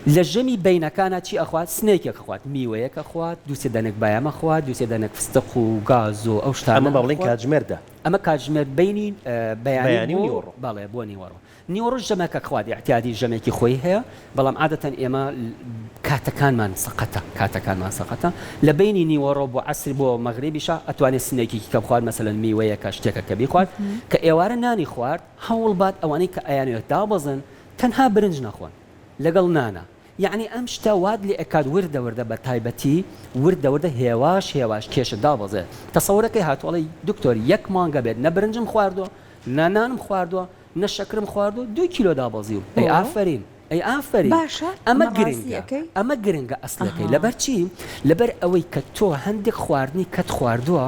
لە ژەمی بینەکانە چی ئەخوات سنێکێک خوات میوەیەکە خوات دووسێ دەنێک بایەمە خوات دووسێ دەنێک فستق و گاز و ئەو شتانە ئەمە بەڵێن کاتژمێردە ئەمە کاتژمێر بینی بەیانی نیوەڕۆ بەڵێ بۆ نیوەڕۆ نیوەڕۆ ژەمەکە خوات اعتیادی ژەمێکی خۆی هەیە بەڵام عادەتەن ئێمە کاتەکانمان سەقەتە لە بینی نیوەڕۆ بۆ عەسر بۆ مەغریبیشە ئەتوانێت سنێکی کە بخوات مەسەلەن میوەیەکە شتێکە کە بیخوات کە ئێوارە نانی خوارد هەوڵ بات ئەوانەی کە ئەیانوێت دابەزن تەنها برنج نەخۆن لەگەڵ نانە یعنی ئەم شتە واد لێ ئەکات وردە بە تایبەتی وردە هێواش کێشە دابەزێت تەسەورەکەی هاتووەڵی دکتۆر 1 مانگە بێت نە برنجم خواردووە نە نانم خواردووە نە شەکرم خواردووە 2 کیلۆ دابەزی و ئەی ئافرین ئەمە گرنگە ئەسلەکەی لەبەر چی لەبەر ئەوەی کە تۆ هەندێک خواردنی کەت خواردووە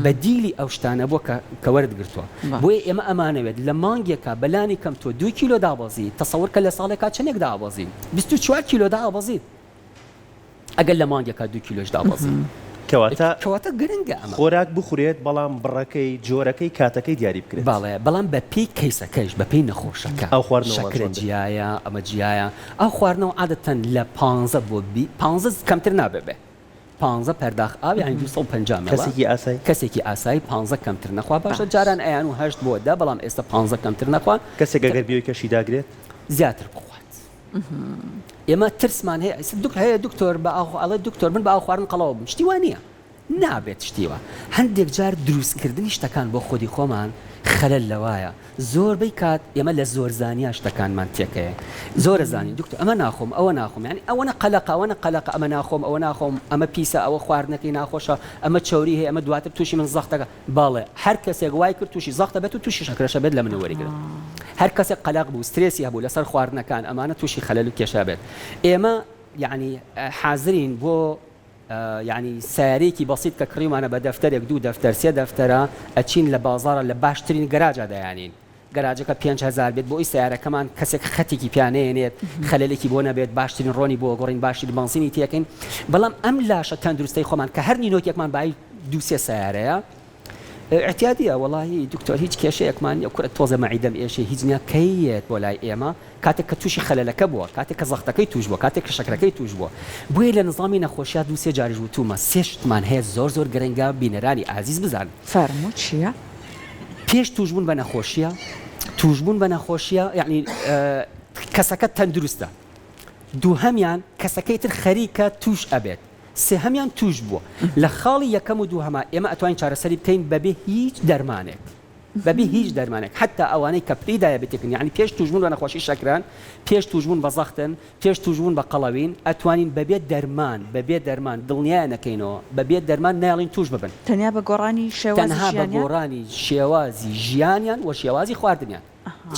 بە دیلی ئەو شتانە بۆ کە وەردگرتووە بۆیە ئێمە ئەمانەوێت لە مانگێکە بەلانی کەم تۆ 2 کیلۆ دابەزی تەسەور کە لە ساڵێکا چەندێک دابەزی 24 کیلۆ دابەزیت ئەگەر لە مانگێکە 2 کیلۆش دابەزی کەواتە گرنگە ئەمە خۆراک بخورێت بەڵام بڕەکەی جۆرەکەی کاتەکەی دیاری بکرێت باڵێ بەڵام بە پێی کەیسەکەش بە پێی نەخۆشەکە ئەو خواردنەوە شەکرە جیایە ئەمە جیایە ئەو خواردنەوە عادەتەن لە 15 بۆ 15 کەمتر نابێ بێ 15 پەرداخ ئاوی یعنی 250 مل کەسێکی ئاسایی 15 کەمتر نەخوا باشە جاران ئەیان و 8 بۆ دا بەڵام ئێستا 15 کەمتر نەخوا کەسێک ئەگەر بیەوەی کەشی داگرێت زیاتر بخوات ئێمە ترسمان هەیە دکتۆر بە ئەڵێ دکتۆر من بە ئاو خواردن قەڵەوە بم شتی وان نییە نابێت شتیوە هەندێک جار دروستکردنی شتەکان بۆ خۆی خۆمان خەلەل لەوایە زۆربەی کات ئێمە لە زۆرزانیا شتەکانمان تێکەیە زۆرە زانی دکتۆر ئەمە ناخۆم ئەوە ناخۆم یعنی ئەوەنە قەلەق ئەمە ناخۆم ئەوە ناخۆم ئەمە پیسە ئەوە خواردنەکەی ناخۆشە ئەمە چۆری هەیە ئەمە دواتر تووشی من زەختەکە باڵێ هەر کەسێک وای کرد تووشی زەختە بێت و تووشی شەکرەشە بێت لە من وەریگرن هەر کەسێک قەلق بوو سترێسی هەبوو لەسەر خواردنەکان ئەمانە تووشی خەلەل و کێشە بێت ئێمە یعنی حازرین بۆ یعنی سیارێکی بەسیط کە کڕیمانە بە دەفتەرێک 2 دەفتەر 3 دەفتەرە ئەچین لە بازارە لە باشترین گەراجە دەیانین گەراجەکە 5000 بێت بۆ ئەوی سیارەکەمان کەسێک خەتێکی پیانەیەنێت خەلەلێکی بۆ نەبێت باشترین ڕۆنی بۆ گۆڕین باشترین بنزینی تێکەین بەڵام ئەم لاشە تەندروستەی خۆمان کە هەر نینۆکێکمان بای 2-3 سیارەیە اعتیادیە وڵی دکتۆر هیچ کێشەیەکمان کورە تۆزە مەعیدەم ئێشێ هیچ نیەکەیت بۆ لای ئێمە کاتێک کە تووشی خەلەلەکە بووە کاتێک کە زەختەکەی توش بووە کاتێک کە شەکرەکەی توش بووە بۆیە لە نظامی نەخۆشیە 2-3 جاریش وتومە سێشتمان هەیە زۆر گرنگە بینەرانی ئازیز بزان فەرموو چییە؟ پێش توشبوون بە نەخۆشیە توشبوون بە نەخۆشیە یعنی کەسەکە تەندروستە دووهەمیان کەسەکەی تر خەریکە توش ئەبێت سێهەمیان توش بووە لە خاڵی یەکەم و دووهەما ئێمە ئەتوانین چارەسەری بکەین بەبێ هیچ دەرمانێک بەبێ هیچ دەرمانێک حتا ئەوانەی کە پری دایەبێتێکن یعنی پێش توشبوون بە نەخۆشی شەکران پێش توشبوون بە زەختن پێش توشبوون بە قەڵەوین ئەتوانین بەبێ دەرمان دڵنیایە نەکەینەوە بەبێ دەرمان ناڵین توش ببن تەنیا بە گۆڕانی تەنها بە گۆڕانی شێوازی ژیانیان و شێوازی خواردنیان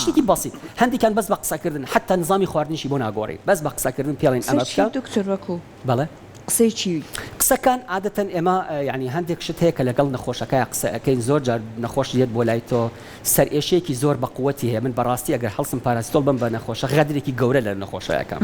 شتێکی بەسیط هەندێکیان بەس بە قسەکردن حتا نظامی خواردنیشی بۆ ناگۆڕێت بەس بە قسەکردن پێڵێن ئەمە بکە دکتۆر وەکو بەڵێ قسەی چی قسەکان عادەتەن ئێمە ینی هەندێک شت هەیە کە لەگەڵ نەخۆشەکە قسەکەین زۆر جار نەخۆش دێت بۆ لای تۆ سەرئێشەیەکی زۆر بە قووەتی هەیە من بەڕاستی ئەگەر هەڵسم پاراستۆل بم بە نەخۆشە غەدرێکی گەورە لە نەخۆشەکەم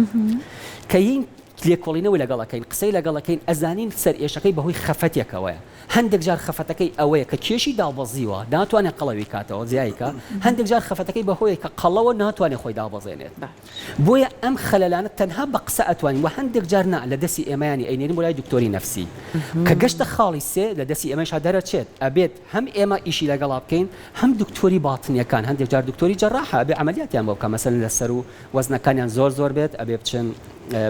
کە این لێکۆڵینەوە لەگەڵەکەین قسەی لەگەڵەکەین ئەزانین سەرئێشەکەی بەهۆی خەفەتێکەوەیە هەندێک جار خەفەتەکەی ئەوەیە کە کێشی دابەزیوە ناتوانێت قەڵەوی کاتەوە زیایکە هەندێک جار خەفەتەکەی بەهۆی کە قەڵەوە ناتوانێت خۆی دابەزێنێت بۆیە ئەم خەلەلانە تەنها بە قسە ئەتوانین و هەندێک جار نا لە دەستی ئێمەیانی ئەینێنین بۆ لای دکتۆری نەفسی کە گەشتە خاڵی سێ لە دەستی ئێمەشا دەرەچێت ئەبێت هەم ئێمە ئیشی لەگەڵا بکەین هەم دکتۆری باتنیەکان هەندێک جار دکتۆری جەراحە ئەبێ عەمەلیاتیان بۆ بکە مەسەلەن لەسەر و وەزنەکانیان زۆر بێت ئەبێ بچن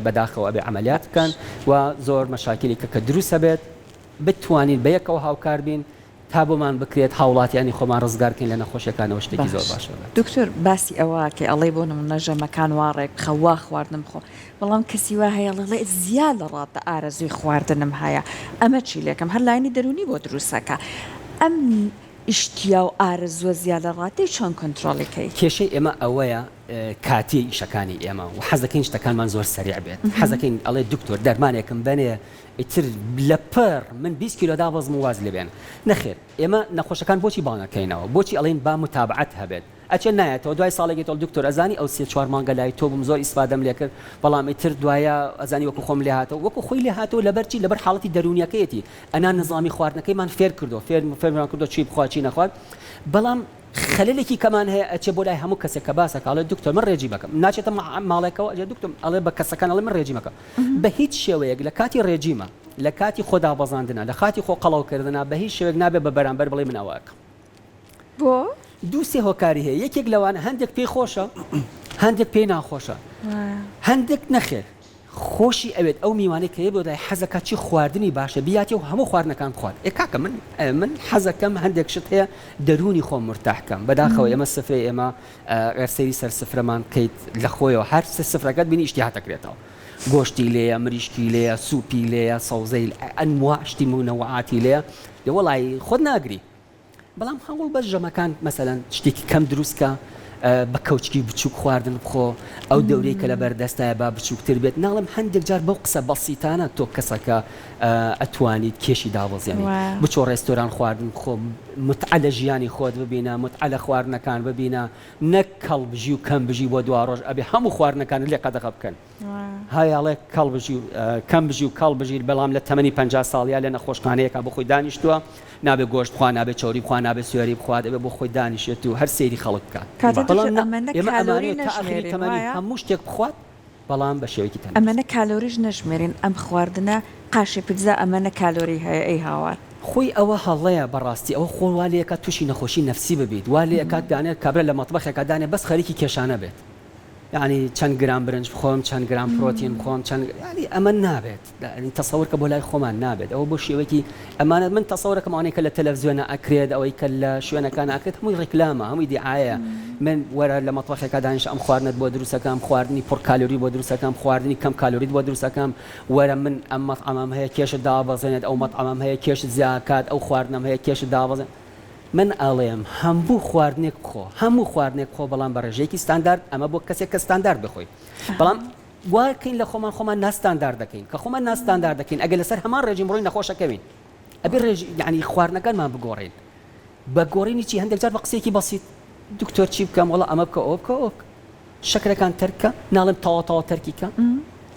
بەداخەوە ئەبێ عەمەلیات بکەن و زۆر مەشاکلی کە دروستە بێت بتوانین بە یەکەوە هاوکار بین تا بۆمان بکرێت هاوڵاتیانی خۆمان ڕزگارکەین لە نەخۆشیەکانەوە شتێکی زۆر باشە دکتۆر باسی ئەوە کە ئەڵێ بۆ نمونە ژەمەکان وارێک خەوا خواردنم خۆ بەڵام کەسی وا هەیە لەڵێ زیاد لە ڕاتە ئارەزوی خواردنم هەیە ئەمە چی لێکم هەر لاینی دەرونی بۆ دروستەکە ئەم ئیشتیا و ئارزووە زیاد لە ڕاتی چۆن کۆنتترۆلەکەی کێشەی ئێمە ئەوەیە کاتی ئیشەکانی ئێمە و حەزەکەین شتەکانمان زۆر سەریع بێت حەزەکەین ئەڵێ دکتۆر دەرمانێکم بنێ ئیتر لە پەر من 20 کیلۆ دابەزم و واز لێبێن نەخێر ئێمە نەخۆشەکان بۆچی باڵەکەینەوە بۆچی ئەڵێن با متابعەت هەبێت ئەچێ نایەتەوە دوای ساڵێکی تۆ دکتۆر ئەزانی ئەو 3-4 مانگە لای تۆ بووم زۆر ئیسفادەم لێ کرد بەڵام ئیتر دوایە ئەزانی وەکو خۆم لێ هاتەوە وەکو خۆی لێ هاتەوە لەبەرچی لەبەر حاڵەتی دەرونیەکەیەتی ئەنا نظامی خواردنەکەیمان فێر کردو فێرمان کردو چی بخوا چی نەخوات بەڵام خەلەلێکی کەمان هەیە ئەچێ بۆ لای هەموو کەسێک کە باسەکە ئەڵێ دکتۆر من ڕێجی بکەم ناچێتە ماڵێکەوە ئەجێ دکتۆر ئەڵێ بە کەسەکان ئەڵێ من ڕێجی مەکە بە هیچ شێوەیەک لە کاتی ڕێجیمە لە کاتی خۆدابەزاندنە لە کاتی خۆ قەڵەوکردنە بە هیچ شێوەیەک نابێت بە بەرامبەر بڵێ من ئەوەکە بۆ دووسێ هۆکاری هەیە یەکێک لەوانە هەندێک پێی خۆشە هەندێک پێی ناخۆشە هەندێک نەخێر خۆشی ئەوێت ئەو میوانەی کە بۆ دای حەزەکە چی خواردنی باشە بیاتی و هەموو خواردنەکان خوارد کاکە من حەزەکەم هەندێک شت هەیە دەرونی خۆم مرتاحکەم بەداخەوە ئێمە سفرەی ئێمە سەیری سەر سفرەمان کەیت لە خۆیەوە هەر سفرەکەت بینی ئیشتیهاتەکرێتەوە گۆشتی لێیە مریشکی لێیە سوپی لێیە سەوزەی ئەنواع شتی منەوعاتی لێیە لێ وەڵی خۆت ناگری بەڵام هەوڵ بە ژەمەکان مەسەلەن شتێکی کەم دروستکە بە کەوچکی بچووک خواردن بخۆ ئەو دەورەی کە لە بەردەستایە با بچووکتر بێت ناڵم هەندێک جار بەو قسە بەسیتانە تۆ کەسەکە ئەتوانیت کێشی دابەزیێنی بچۆ ڕێستۆران خواردن خۆ متعە لە ژیانی خۆت ببینە متعە لە خواردنەکان ببینە نەک کەڵ بژی و کەم بژی بۆ دوا ڕۆژ ئەبێ هەموو خواردنەکان لێ قەدەغە بکەن هایاڵێ کەڵبژی و کەمبژی و کەڵبژی بەڵام لە تەمەنی 50 ساڵیا لە نەخۆشخانەیەکە بۆ خۆی دانیشتووە نابێ گۆشت بخوا نابێ چۆری بخوا نابێ سوێری بخوا دەبێ بۆ خۆی دانیشێت و هەر سەیری خەڵک بکات ئەمانە کالۆری تاخیری تەمەنی هەموو شتێک بخوات بەڵام بە شێوەیەکی تەنە ئەمانە کالۆریش نەژمێرین ئەم خواردنە قاشی پیتزا ئەمانە کالۆری هەیە ئەی هاوار خۆی ئەوە هەڵەیە بەڕاستی ئەوە خۆوالەیەکە تووشی نەخۆشی نەفسی ببیت والەیەکات دانێت کابرا لە مەطبەخێکە دانێت بەس خەریکی کێشانە بێت یعنی چەند گرام برنج بخۆم چەند گرام پرۆتین بخۆم چەند ینی ئەمە نابێت تەسەوەرکە بۆ لای خۆمان نابێت ئەوە بۆ شێوەیەکی ئەمانە من تەسەوەرەکەم ئەوانەی کە لە تەلەڤیزیۆنە ئەکرێت ئەوەی کە لە شوێنەکان ئەکرێت هەمووی ڕێکلامە هەمووی دیعایە من وەرە لە مەطبەخێکە دانیش ئەم خواردنت بۆ دروستەکەم خواردنی پڕ کالۆری بۆ دروستەکەم خواردنی کەم کالۆریت بۆ دروستەکەم وەرە من ئەم مەطعەمەم هەیە کێشت دابەزێنێت ئەو مەطعەمەم هەیە کێشت زیاکات ئەو خواردنم هەیە کێشت دابەزێن من ئەڵێم هەموو خواردنێک بخۆ هەموو خواردنێک خۆ بەڵام بە ڕێژەیەکی ستاندارد ئەمە بۆ کەسێک کە ستاندارد بخۆی بەڵام واکەین لە خۆمان ناستاندارد دەکەین کە خۆمان ناستاندارد دەکەین ئەگەر لەسەر هەمان ڕێژیم ڕۆی نەخۆشەکەوین ئەبێ ڕێژ یعنی خواردنەکانمان بگۆڕین بە گۆڕینی چی هەندێک جار بە قسێکی بەسیط دکتۆر چی بکەم وەڵا ئەمە بکە ئەوە بکە ئەوە شەکرەکان تەرکە ناڵێم تاوە تەرکیکە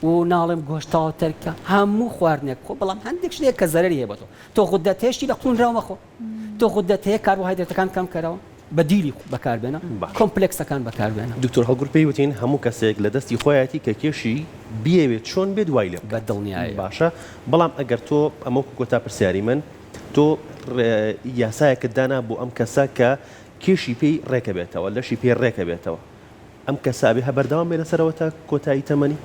و ناڵێم گۆشتاوە تەرکە هەموو خواردنێک خۆ بەڵام هەندێک شتێک کە زەرەری هەیە بە تۆ خوددە تێشتی لە قوتون مەخۆ تۆ خوددە هەیە کاربۆهایدرێتەکان کەم کەرەوە بە دیری بەکاربێنە کۆمپلکسەکان بەکاربێنە دکتۆر هەڵگوڕ پێی وتین هەموو کەسێک لە دەستی خۆیەتی کە کێشی بیەوێت چۆن بێت دوای لێ بە دڵنیایە باشە بەڵام ئەگەر تۆ ئەمە کۆتا پرسیاری من تۆ یاسایەکت دانا بۆ ئەم کەسە کە کێشی پێی ڕێکە بێتەوە لەشی پێی ڕێکە بێتەوە ئەم کەسابێ هەبەردەوام بێ لەسەرەوە تا کۆتایی تەمەنی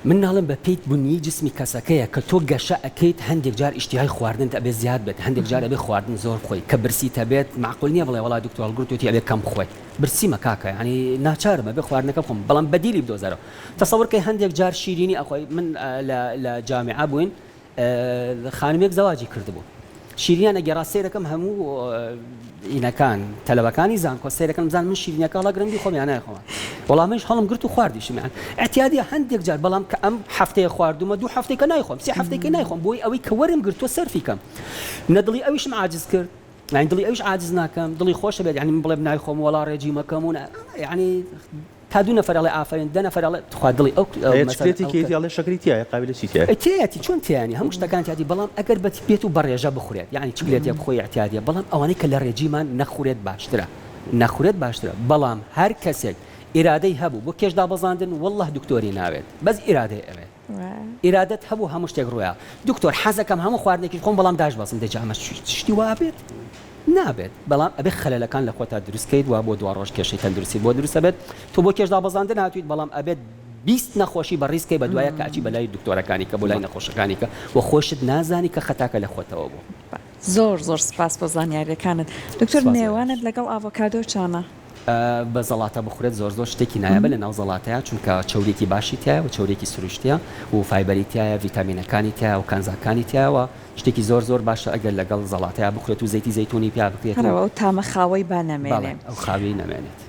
من ناڵم بە پێیت بوونی جسمی کەسەکەیە کە تۆ گەشە ئەەکەیت هەندێک جار ئیشتیهای خواردن ئەبێ زیاد بێت هەندێک جار ئەبێ خواردن زۆر بخۆی کە برسی هەبێت معقول نییە بڵێ وڵای دکتۆر هەڵگوڕ ئەبێ کەم بخۆی برسی مەکاکە ینی ناچارمە بێ خواردنەکە بخۆم بەڵام بەدیلی بدۆزەرەوە تەسەوەرکەی هەندێک جار شیرینی ئەخۆی من لە جامعە بووین خانمێک زەواجی کردبوو شیرینیان ئەگەڕا سێرەکەم هەموو ئینەکان تەلەبەکانی زانکۆ سێرەکەم زان من شیرینەکە هەڵا گرنگی خۆمیان نایخۆم وەڵامش هەڵم گرت و خواردیشمیان ئەتیادی هەندێک جار بەڵام کە ئەم هەفتەیە خواردومە دوو هەفتێکە نایخۆم سێ هەفتێکی نایخۆم بۆی ئەوەی کە وەرم گرتووە سەرفیکەم نەدڵی ئەویشم عاجز کرد یعنی دڵی ئەویش عاجز ناکەم دڵی خۆشە بێت یعنی من بڵێ نایخۆم وەڵا ڕێجیمەکەم و یعنی تا دوو نەفەرەڵێ ئافرین دە نەفەرەڵێ خوا دڵی ئەو شکلێتی ئەڵێ شەکری تایە قابلە چی تایەتی چۆن تیانی هەموو شتەکان تیادی بەڵام ئەگەر بەت بێت و بەڕێژە بخورێت یعنی چکلێتی بخۆی احتیادیە بەڵام ئەوانەی کە لە ڕێجیمان نەخورێت باشترە نەخورێت باشترە بەڵام هەر کەسێک ئیرادەی هەبوو بۆ کێش دابەزاندن والله دکتۆری ناوێت بەس ئیرادەی ئەوێت ئیرادەت هەبوو هەموو شتێک ڕوویە دکتۆر حەزەکەم هەموو خواردنێکی خۆم بەڵام داش بەسم دەجا ئەمە شتی وا بێت نابێت بەڵام ئەبێ خەلەلەکان لە خۆتا دروستکەیت وا بۆ دوا ڕۆژ کێشەی تەندروستی بۆ دروستە بێت تۆ بۆ کێش دابەزاندن هاتوویت بەڵام ئەبێت 20 نەخۆشی بە ڕیسکەی بە دوایە کاچی بەلای دکتۆرەکانی کە بۆ لای نەخۆشەکانی کە و خۆشت نازانی کە خەتاکە لە خۆتەوە بوو زۆر سپاس بۆ زانیاریەکانت دکتۆر نێوانت لەگەڵ ئاڤۆکادۆ چانە بە زەڵاتە بخورێت زۆر شتێکی نایابە لە ناو زەڵاتەیە چونکە چاورێکی باشی تایە و چاورێکی سروشتیە و فایبەری تایە ڤیتامینەکانی تایە و کانزاکانی تایەوە شتێکی زۆر باشە ئەگەر لەگەڵ زەڵاتەیە بخورێت و زەیتی زەیتونی پیا بکرێتەوە و تامە خاوەی با نەمێنێ ئەو خاوی نەمێنێت